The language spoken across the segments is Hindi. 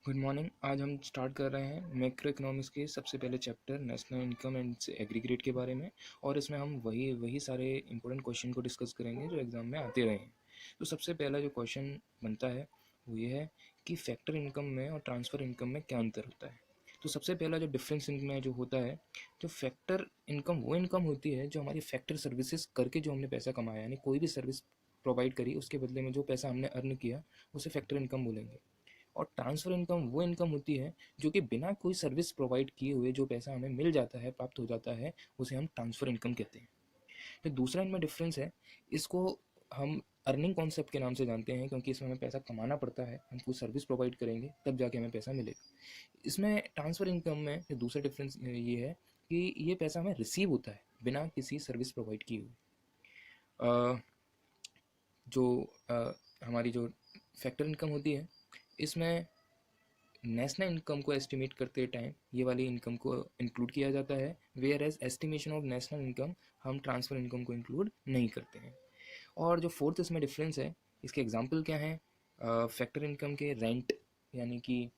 Good morning. आज हम स्टार्ट कर रहे हैं मैक्रो इकोनॉमिक्स के सबसे पहले chapter national income and aggregate के बारे में। और इसमें हम वही सारे इंपॉर्टेंट क्वेश्चन को डिस्कस करेंगे जो एग्जाम में आते रहे हैं। तो सबसे पहला जो क्वेश्चन बनता है वो ये है कि फैक्टर इनकम में और ट्रांसफ़र इनकम में क्या अंतर होता है। तो सबसे पहला जो डिफरेंस इनमें जो होता है, जो फैक्टर इनकम वो इनकम होती है जो हमारी फैक्टर सर्विसेज करके जो हमने पैसा कमाया, यानी कोई भी सर्विस प्रोवाइड करी उसके बदले में जो पैसा हमने अर्न किया उसे फैक्टर इनकम बोलेंगे। और ट्रांसफ़र इनकम वो इनकम होती है जो कि बिना कोई सर्विस प्रोवाइड किए हुए जो पैसा हमें मिल जाता है, प्राप्त हो जाता है, उसे हम ट्रांसफ़र इनकम कहते हैं। तो दूसरा इनमें डिफरेंस है, इसको हम अर्निंग कॉन्सेप्ट के नाम से जानते हैं क्योंकि इसमें हमें पैसा कमाना पड़ता है, हम कोई सर्विस प्रोवाइड करेंगे तब जाके हमें पैसा मिलेगा। इसमें ट्रांसफ़र इनकम में जो दूसरा डिफरेंस ये है कि ये पैसा हमें रिसीव होता है बिना किसी सर्विस प्रोवाइड किए हुए। जो हमारी जो फैक्टर इनकम होती है, इसमें नेशनल इनकम को एस्टिमेट करते टाइम ये वाली इनकम को इंक्लूड किया जाता है, whereas estimation of national income हम ट्रांसफ़र इनकम को इंक्लूड नहीं करते हैं। और जो फोर्थ इसमें डिफरेंस है, इसके एग्जांपल क्या हैं? फैक्टर इनकम के रेंट, यानी कि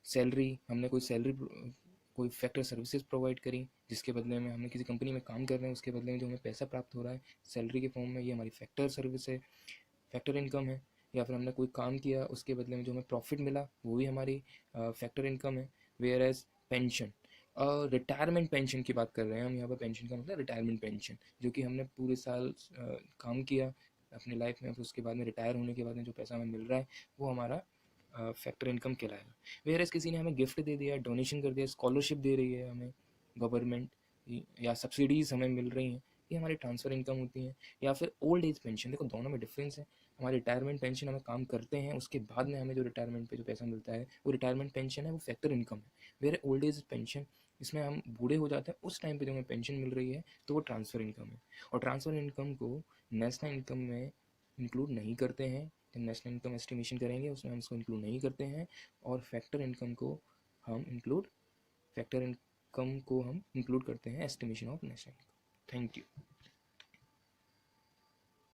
सैलरी, हमने कोई फैक्टर सर्विसेज प्रोवाइड करी जिसके बदले में हमने किसी कंपनी में काम कर रहे हैं, उसके बदले में जो हमें पैसा प्राप्त हो रहा है सैलरी के फॉर्म में, ये हमारी फैक्टर सर्विस है, फैक्टर इनकम है। या फिर हमने कोई काम किया उसके बदले में जो हमें प्रॉफिट मिला वो भी हमारी फैक्टर इनकम है। Whereas pension, retirement pension की बात कर रहे हैं हम यहाँ पर। पेंशन का मतलब रिटायरमेंट पेंशन, जो कि हमने पूरे साल काम किया अपनी लाइफ में, फिर उसके बाद में रिटायर होने के बाद में जो पैसा हमें मिल रहा है वो हमारा फैक्टर इनकम कहलाएगा। वेयर एज किसी ने हमें गिफ्ट दे दिया, डोनेशन कर दिया, स्कॉलरशिप दे रही है हमें गवर्नमेंट, या सब्सिडीज़ हमें मिल रही हैं, ये हमारी ट्रांसफ़र इनकम होती हैं। या फिर ओल्ड एज पेंशन, देखो दोनों में डिफरेंस है। हमारी रिटायरमेंट पेंशन हम काम करते हैं उसके बाद में हमें जो रिटायरमेंट पे जो पैसा मिलता है वो रिटायरमेंट पेंशन है, वो फैक्टर इनकम है। वेयर ओल्ड एज पेंशन, इसमें हम बूढ़े हो जाते हैं, उस टाइम पे जो हमें पेंशन मिल रही है तो वो ट्रांसफ़र इनकम है। और ट्रांसफ़र इनकम को नेशनल इनकम में इंक्लूड नहीं करते हैं, जब नेशनल इनकम एस्टिमेशन करेंगे उसमें हम इसको इंक्लूड नहीं करते हैं। और फैक्टर इनकम को हम इंक्लूड करते हैं estimation of national income. Thank you.